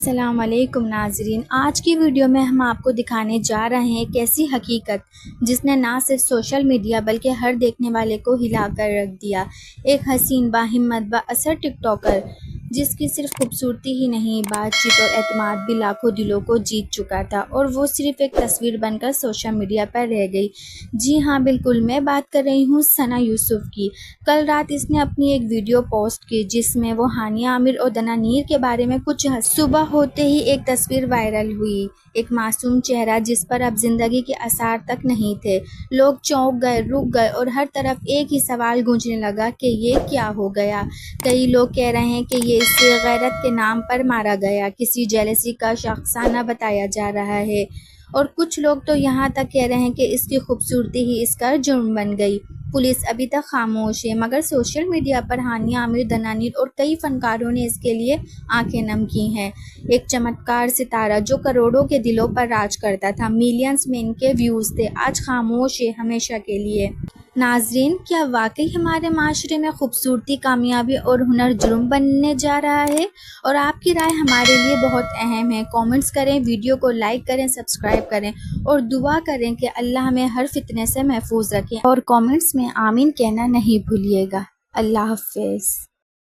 अस्सलामुअलैकुम नाजरीन, आज की वीडियो में हम आपको दिखाने जा रहे हैं एक ऐसी हकीकत जिसने ना सिर्फ सोशल मीडिया बल्कि हर देखने वाले को हिला कर रख दिया। एक हसीन बाहिम्मत बाअसर टिकटॉकर जिसकी सिर्फ खूबसूरती ही नहीं बातचीत और एतमाद भी लाखों दिलों को जीत चुका था और वो सिर्फ एक तस्वीर बनकर सोशल मीडिया पर रह गई। जी हाँ, बिल्कुल, मैं बात कर रही हूँ सना यूसुफ की। कल रात इसने अपनी एक वीडियो पोस्ट की जिसमें वो हानिया आमिर और दनानीर के बारे में कुछ सुबह होते ही एक तस्वीर वायरल हुई, एक मासूम चेहरा जिस पर अब जिंदगी के आसार तक नहीं थे। लोग चौंक गए, रुक गए और हर तरफ एक ही सवाल गूंजने लगा कि ये क्या हो गया। कई लोग कह रहे हैं कि ये इसे गैरत के नाम पर मारा गया, किसी जेलसी का शख्साना बताया जा रहा है और कुछ लोग तो यहाँ तक कह रहे हैं कि इसकी खूबसूरती ही इसका जुर्म बन गई। पुलिस अभी तक खामोश है, मगर सोशल मीडिया पर हानिया आमिर, दनानीर और कई फनकारों ने इसके लिए आंखें नम की हैं। एक चमत्कार सितारा जो करोड़ों के दिलों पर राज करता था, मिलियंस में इनके व्यूज़ थे, आज खामोश है हमेशा के लिए। नाजरीन, क्या वाकई हमारे माशरे में खूबसूरती, कामयाबी और हुनर जुर्म बनने जा रहा है? और आपकी राय हमारे लिए बहुत अहम है। कमेंट्स करें, वीडियो को लाइक करें, सब्सक्राइब करें और दुआ करें कि अल्लाह हमें हर फितने से महफूज रखे और कमेंट्स में आमीन कहना नहीं भूलिएगा। अल्लाह हाफ़िज़।